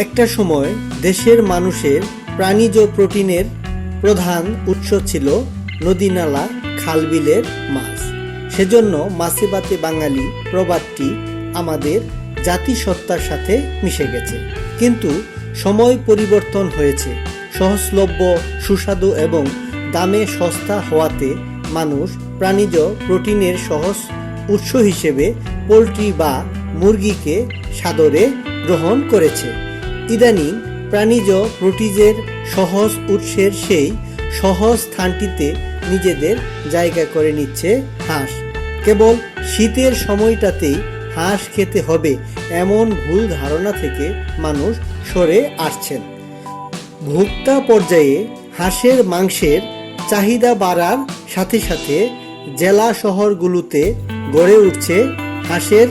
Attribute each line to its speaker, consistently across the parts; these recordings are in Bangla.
Speaker 1: একটা সময় দেশের মানুষের প্রাণীজ প্রোটিনের প্রধান উৎস ছিল নদী-নালা, খাল-বিলের মাছ। সেজন্য মাছে ভাতে বাঙালি প্রবাদটি আমাদের জাতিসত্তার সাথে মিশে গেছে। কিন্তু সময় পরিবর্তন হয়েছে। সহজলভ্য, সুস্বাদু এবং দামে সস্তা হওয়াতে মানুষ প্রাণীজ প্রোটিনের সহজ উৎস হিসেবে পোলট্রি বা মুরগিকে সাদরে গ্রহণ করেছে। ইদানিং প্রাণীজ প্রোটিনের সহজ উৎসের সেই সহজ স্থানটিতে নিজেদের জায়গা করে নিচ্ছে হাঁস। কেবল শীতের সময়টাতেই হাঁস খেতে হবে এমন ভুল ধারণা থেকে মানুষ সরে আসছেন। ভোক্তা পর্যায়ে হাঁসের মাংসের চাহিদা বাড়ার সাথে সাথে জেলা শহরগুলোতে গড়ে উঠছে হাঁসের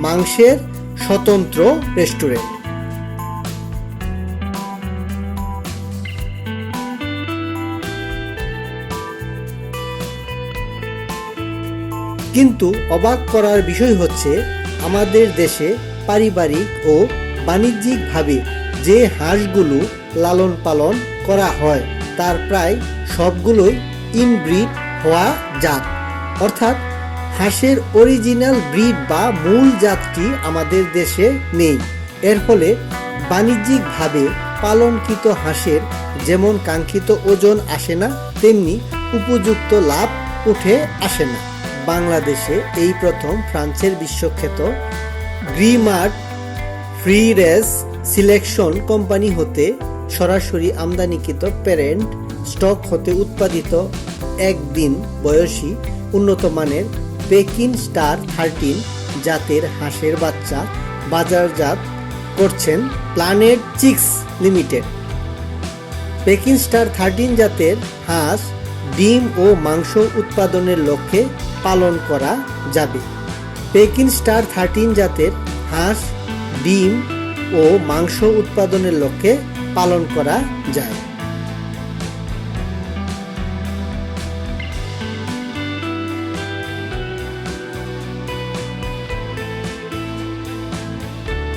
Speaker 1: মাংসের স্বতন্ত্র রেস্টুরেন্ট। কিন্তু অবাক করার বিষয় হচ্ছে, আমাদের দেশে পারিবারিক ও বাণিজ্যিকভাবে যে হাঁসগুলো লালন পালন করা হয় তার প্রায় সবগুলোই ইনব্রিড হওয়া জাত, অর্থাৎ হাঁসের অরিজিনাল ব্রিড বা মূল জাতটি আমাদের দেশে নেই। এর ফলে বাণিজ্যিকভাবে পালনকৃত হাঁসের যেমন কাঙ্ক্ষিত ওজন আসে না, তেমনি উপযুক্ত লাভ উঠে আসে না। বাংলাদেশে এই প্রথম ফ্রান্সের বিশ্বখ্যাত গ্রিমার্ট ফ্রি রেঞ্জ সিলেকশন কোম্পানি হতে সরাসরি আমদানিকৃত প্যারেন্ট স্টক হতে উৎপাদিত একদিন বয়সী উন্নত মানের পেকিং স্টার 13 জাতের হাঁসের বাচ্চা বাজারজাত করছেন planet Cheeks limited. Packing star 13 জাতের হাঁস ডিম ও মাংস উৎপাদনের লক্ষ্যে পালন করা যাবে। পেকিং স্টার 13 জাতের হাঁস ডিম ও মাংস উৎপাদনের লক্ষ্যে পালন করা যায়।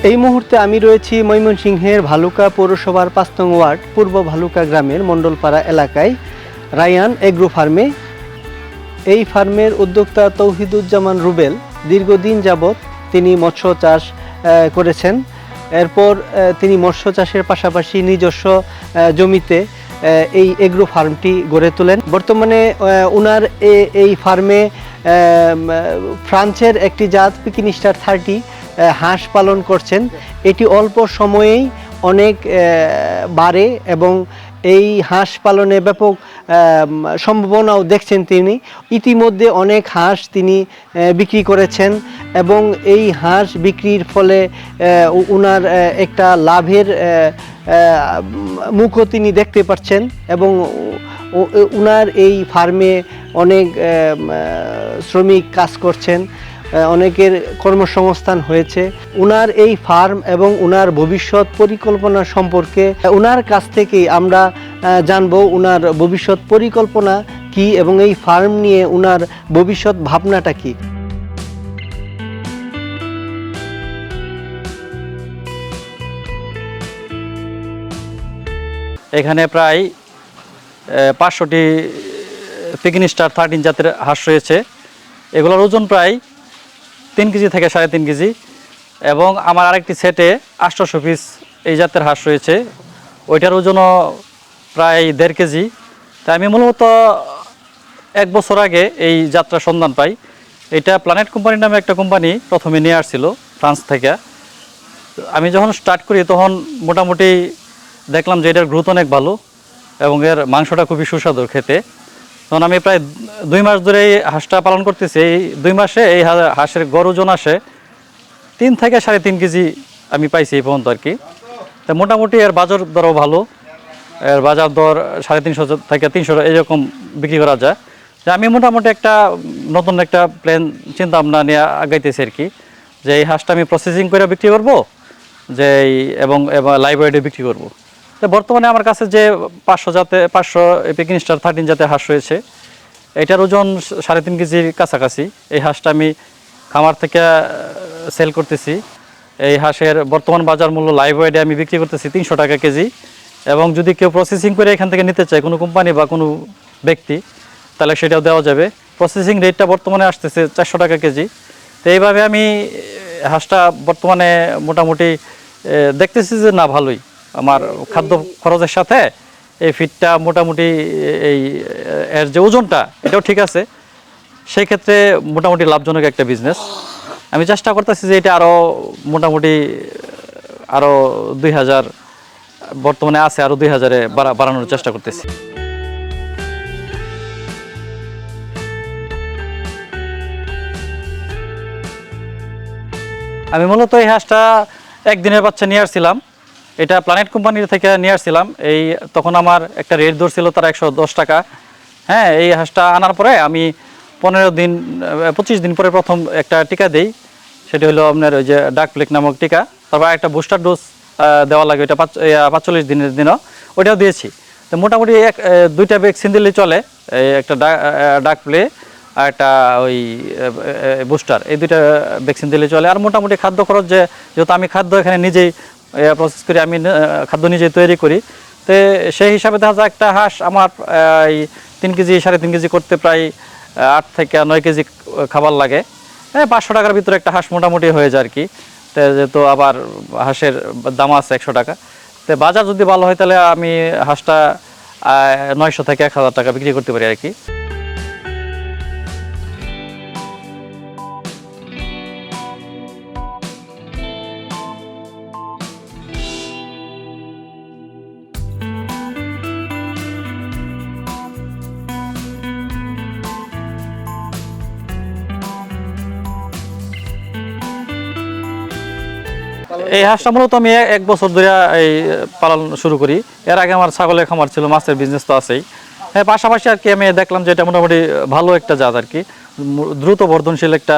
Speaker 2: এই মুহূর্তে আমি রয়েছি ময়মনসিংহের ভালুকা পৌরসভার 5 নং ওয়ার্ড পূর্ব ভালুকা গ্রামের মণ্ডলপাড়া এলাকায় রায়ান এগ্রো ফার্মে। এই ফার্মের উদ্যোক্তা তৌহিদুজ্জামান রুবেল দীর্ঘদিন যাবৎ তিনি মৎস্য চাষ করেছেন। এরপর তিনি মৎস্য চাষের পাশাপাশি নিজস্ব জমিতে এই এগ্রো ফার্মটি গড়ে তোলেন। বর্তমানে ওনার এই ফার্মে ফ্রান্সের একটি জাত পেকিং স্টার 30 হাঁস পালন করছেন। এটি অল্প সময়েই অনেক বাড়ে এবং এই হাঁস পালনে ব্যাপক সম্ভাবনাও দেখছেন তিনি। ইতিমধ্যে অনেক হাঁস তিনি বিক্রি করেছেন এবং এই হাঁস বিক্রির ফলে ওনার একটা লাভের মুখও তিনি দেখতে পাচ্ছেন এবং ওনার এই ফার্মে অনেক শ্রমিক কাজ করছেন, অনেকের কর্মসংস্থান হয়েছে। উনার এই ফার্ম এবং উনার ভবিষ্যৎ পরিকল্পনা সম্পর্কে উনার কাছ থেকেই আমরা জানবো উনার ভবিষ্যৎ পরিকল্পনা কি এবং এই ফার্ম নিয়ে উনার ভবিষ্যৎ ভাবনাটা কি।
Speaker 3: এখানে প্রায় 500টি পেকিং স্টার 13 জাতের হাঁস রয়েছে। এগুলোর ওজন প্রায় 3 কেজি থেকে 3.5 কেজি এবং আমার আরেকটি সেটে 800 পিস এই জাতের হাঁস রয়েছে, ওইটার ওজনও প্রায় 1.5 কেজি। তাই আমি মূলত 1 বছর আগে এই যাত্রার সন্ধান পাই। এটা প্ল্যানেট কোম্পানি নামে একটা কোম্পানি প্রথমে নিয়ে আসছিল ফ্রান্স থেকে। আমি যখন স্টার্ট করি তখন মোটামুটি দেখলাম যে এটার গ্রোথ অনেক ভালো এবং এর মাংসটা খুবই সুস্বাদু খেতে। তখন আমি প্রায় 2 মাস ধরে এই হাঁসটা পালন করতেছি। এই 2 মাসে এই হাঁসের গড় ওজন আসে 3 থেকে 3.5 কেজি আমি পাইছি এই পর্যন্ত আর কি। তা মোটামুটি এর বাজার দরও ভালো, এর বাজার দর 350 থেকে 300 এরকম বিক্রি করা যায়। আমি মোটামুটি একটা নতুন একটা প্ল্যান চিন্তা ভাবনা নিয়ে আগাইতেছি আর কি, যে এই হাঁসটা আমি প্রসেসিং করে বিক্রি করবো যে এবং লাইভ ওয়েটে বিক্রি করবো। তো বর্তমানে আমার কাছে যে 500 পেকিং স্টার 13 জাতের হাঁস রয়েছে, এটার ওজন 3.5 কেজির কাছাকাছি। এই হাঁসটা আমি খামার থেকে সেল করতেছি। এই হাঁসের বর্তমান বাজার মূল্য লাইভ ওয়েটে আমি বিক্রি করতেছি 300 টাকা কেজি, এবং যদি কেউ প্রসেসিং করে এখান থেকে নিতে চায় কোনো কোম্পানি বা কোনো ব্যক্তি, তাহলে সেটাও দেওয়া যাবে। প্রসেসিং রেটটা বর্তমানে আসতেছে 400 টাকা কেজি। তো এইভাবে আমি হাঁসটা বর্তমানে মোটামুটি দেখতেছি যে না ভালোই, আমার খাদ্য খরচের সাথে এই ফিডটা মোটামুটি এই এর যে ওজনটা এটাও ঠিক আছে, সেই ক্ষেত্রে মোটামুটি লাভজনক একটা বিজনেস। আমি চেষ্টা করতেছি যে এটা আরও মোটামুটি আরও 2000 বর্তমানে আছে, আরও 2000-এ বাড়ানোর চেষ্টা করতেছি। আমি মূলত এই হাঁসটা একদিনের বাচ্চা নিয়ে আসছিলাম, এটা প্ল্যানেট কোম্পানির থেকে নিয়ে আসছিলাম। এই তখন আমার একটা রেট ধরছিল তারা 110 টাকা। হ্যাঁ, এই হাঁসটা আনার পরে আমি 25 দিন পরে প্রথম একটা টিকা দিই, সেটা হলো আপনার ওই যে ডাক প্লেক নামক টিকা। তারপর একটা বুস্টার ডোজ দেওয়া লাগে, ওইটা 45 দিনের দিনও ওইটাও দিয়েছি। তো মোটামুটি দুইটা ভ্যাকসিন দিলেই চলে, একটা ডাক প্লে আর একটা ওই বুস্টার, এই দুইটা ভ্যাকসিন দিলে চলে। আর মোটামুটি খাদ্য খরচ যেহেতু আমি খাদ্য এখানে নিজেই প্রসেস করি, আমি খাদ্য নিজেই তৈরি করি, তো সেই হিসাবে দেখা যায় একটা হাঁস আমার এই 3 কেজি 3.5 কেজি করতে প্রায় 8 থেকে 9 কেজি খাবার লাগে। 500 টাকার ভিতরে একটা হাঁস মোটামুটি হয়ে যায় আর কি। তো যেহেতু আবার হাঁসের দাম আছে 100 টাকা, তো বাজার যদি ভালো হয় তাহলে আমি হাঁসটা 900 থেকে 1000 টাকা বিক্রি করতে পারি আর কি। এই হাঁসটা মূলত আমি 1 বছর ধরে এই পালন শুরু করি। এর আগে আমার ছাগলের খামার ছিল, মাছের বিজনেস তো আছেই। হ্যাঁ, পাশাপাশি আর কি আমি দেখলাম যে এটা মোটামুটি ভালো একটা জাত আর কি, দ্রুত বর্ধনশীল একটা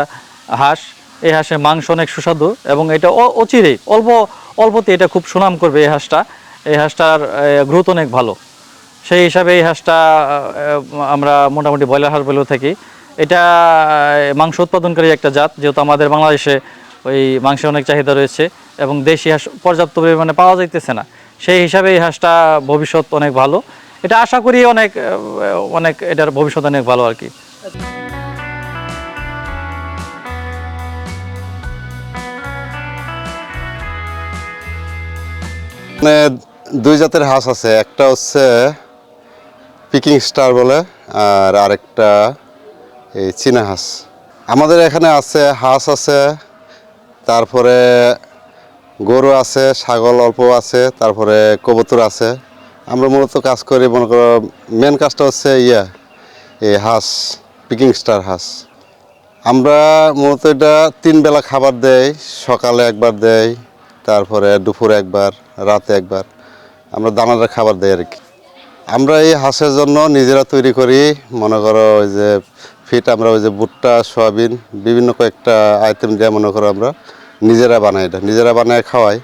Speaker 3: হাঁস। এই হাঁসের মাংস অনেক সুস্বাদু এবং এটা অচিরেই অল্পতে এটা খুব সুনাম করবে। এই হাঁসটার গ্রোথ অনেক ভালো, সেই হিসাবে এই হাঁসটা আমরা মোটামুটি ব্রয়লার হাঁস বলেও থাকি। এটা মাংস উৎপাদনকারী একটা জাত, যেহেতু আমাদের বাংলাদেশে ওই মাংসের অনেক চাহিদা রয়েছে এবং দেশি হাঁস পর্যাপ্ত পরিমাণে পাওয়া যাইতেছে না, সেই হিসাবে এই হাঁসটা ভবিষ্যৎ অনেক ভালো। এটা আশা করি অনেক এটার ভবিষ্যৎ অনেক ভালো আর কি।
Speaker 4: মানে 2 জাতের হাঁস আছে, একটা হচ্ছে পিকিং স্টার বলে, আর আরেকটা এই চীনা হাঁস। আমাদের এখানে আছে হাঁস আছে, তারপরে গরু আছে, ছাগল অল্প আছে, তারপরে কবুতর আছে। আমরা মূলত কাজ করি, মনে করো মেন কাজটা হচ্ছে এই হাঁস, পিকিং স্টার হাঁস। আমরা মূলত এটা 3 বেলা খাবার দেই, সকালে একবার দেই, তারপরে দুপুরে একবার, রাতে একবার আমরা দানাদার খাবার দেই আর কি। আমরা এই হাঁসের জন্য নিজেরা তৈরি করি, মনে করো ওই যে ফিট, আমরা ওই যে ভুট্টা, সয়াবিন, বিভিন্ন কয়েকটা আইটেম দিয়ে মনে করো আমরা নিজেরা বানাই, এটা নিজেরা বানায় খাওয়াই।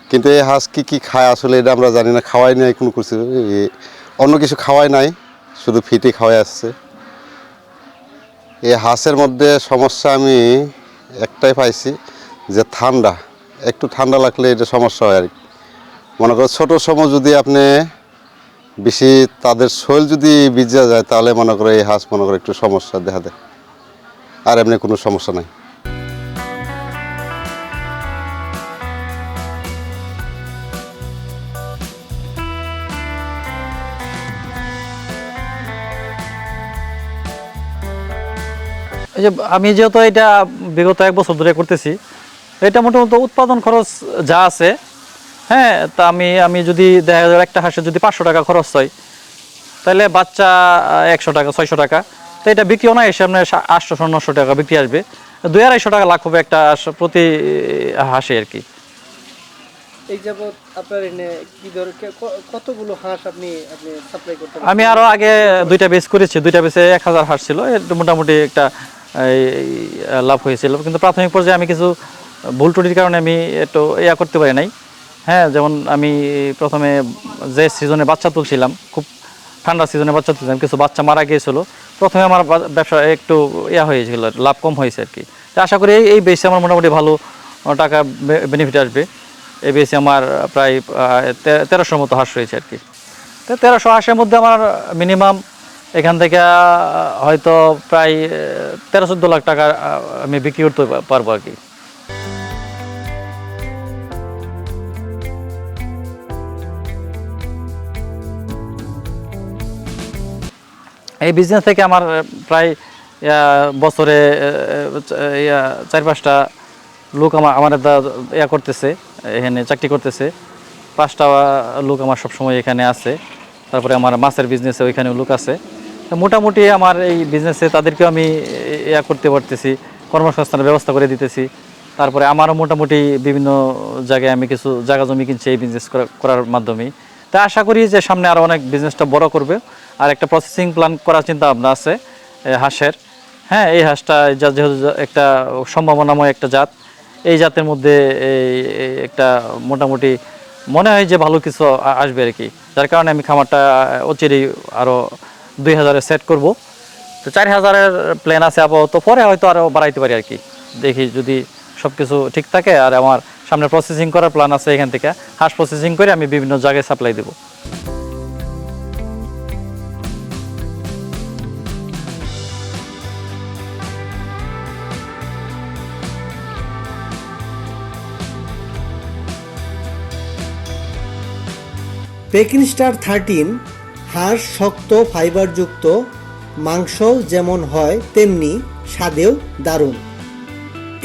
Speaker 4: কিন্তু এই হাঁস কী খায় আসলে এটা আমরা জানি না, খাওয়াই নাই কোনো কিছু, অন্য কিছু খাওয়াই নাই, শুধু ফিটই খাওয়াই আসছে। এই হাঁসের মধ্যে সমস্যা আমি একটাই পাইছি, যে একটু ঠান্ডা লাগলে এটা সমস্যা হয় আর কি। মনে করো ছোটো সময় যদি আপনি বেশি তাদের শরীর যদি ভিজে যায়, তাহলে মনে করো এই হাঁস মনে করো একটু সমস্যা দেখা দেয়, আর এমনি কোনো সমস্যা নাই।
Speaker 3: এই যে আমি যেহেতু এটা বিগত 1 বছর ধরে করতেছি, এটা মোটামুটি উৎপাদন খরচ যা আছে, হ্যাঁ, তা আমি যদি দেখা যায় একটা হাঁসের যদি 500 টাকা খরচ হয়, তাহলে বাচ্চা 100 টাকা 600 টাকা, তো এটা বিক্রিও না এসে আপনার 800-900 টাকা বিক্রি আসবে, 200-250 টাকা লাভ হবে একটা প্রতি হাঁসে আর কি।
Speaker 2: এই যাবত আপনার এনে কি কতগুলো হাঁস আপনি সাপ্লাই করতে?
Speaker 3: আমি আরো আগে 2টা বেচ করেছি, 2টা বেচে 1000 হাঁস ছিল, মোটামুটি একটা লাভ হয়েছিল। কিন্তু প্রাথমিক পর্যায়ে আমি কিছু ভুল ত্রুটির কারণে আমি একটু করতে পারি নাই। হ্যাঁ, যেমন আমি প্রথমে যে সিজনে বাচ্চা তুলছিলাম, খুব ঠান্ডা সিজনে বাচ্চা তুলছিলাম, কিছু বাচ্চা মারা গিয়েছিল। প্রথমে আমার ব্যবসা একটু হয়েছিল, লাভ কম হয়েছে আর কি। আশা করি এই বেচে আমার মোটামুটি ভালো টাকা বেনিফিট আসবে। এই বেশি আমার প্রায় 1300 মতো হাঁস রয়েছে আর কি। তো 1300 হাঁসের মধ্যে আমার মিনিমাম এখান থেকে হয়তো প্রায় 13-14 লাখ টাকা আমি বিক্রি করতে পারবো আর কি। এই বিজনেস থেকে আমার প্রায় বছরে 4-5টা লোক আমার করতেছে, এখানে চাকরি করতেছে। 5টা লোক আমার সবসময় এখানে আছে। তারপরে আমার মাছের বিজনেসে ওইখানেও লোক আছে। তো মোটামুটি আমার এই বিজনেসে তাদেরকেও আমি করতে পারতেছি, কর্মসংস্থানের ব্যবস্থা করে দিতেছি। তারপরে আমারও মোটামুটি বিভিন্ন জায়গায় আমি কিছু জায়গা জমি কিনছি এই বিজনেস করার মাধ্যমেই। তা আশা করি যে সামনে আরও অনেক বিজনেসটা বড় করবে। আর একটা প্রসেসিং প্ল্যান করার চিন্তা ভাবনা আছে হাঁসের। হ্যাঁ, এই হাঁসটা যেহেতু একটা সম্ভাবনাময় একটা জাত, এই জাতের মধ্যে একটা মোটামুটি মনে হয় যে ভালো কিছু আসবে আর কি। যার কারণে আমি খামারটা অচিরেই আরও 2000-এ সেট করব। তো 4000-এর প্ল্যান আছে আপাতত, পরে হয়তো আরও বাড়াইতে পারি আর কি। দেখি যদি সব কিছু ঠিক থাকে। আর আমার সামনে প্রসেসিং করার প্ল্যান আছে, এখান থেকে হাঁস প্রসেসিং করে আমি বিভিন্ন জায়গায় সাপ্লাই দেবো।
Speaker 1: পেকিং স্টার 13 হাঁস শক্ত ফাইবারযুক্ত, মাংস যেমন হয় তেমনি স্বাদেও দারুণ।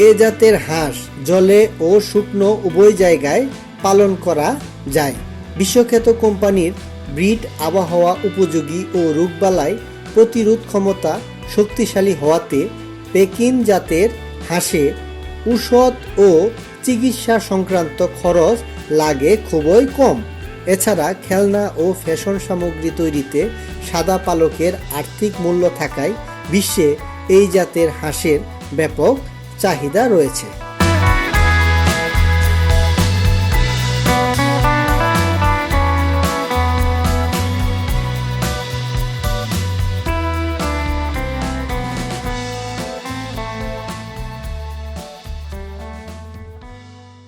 Speaker 1: এ জাতের হাঁস জলে ও শুকনো উভয় জায়গায় পালন করা যায়। বিশ্বখ্যাত কোম্পানির ব্রিড আবহাওয়া উপযোগী ও রোগবালাই প্রতিরোধ ক্ষমতা শক্তিশালী হওয়াতে পেকিং জাতের হাঁসে ঔষধ ও চিকিৎসা সংক্রান্ত খরচ লাগে খুবই কম। এছাড়া খেলনা ও ফ্যাশন সামগ্রী তৈরিতে সাদা পালকের আর্থিক মূল্য থাকায় বিশ্বে এই জাতের হাঁসের ব্যাপক চাহিদা রয়েছে।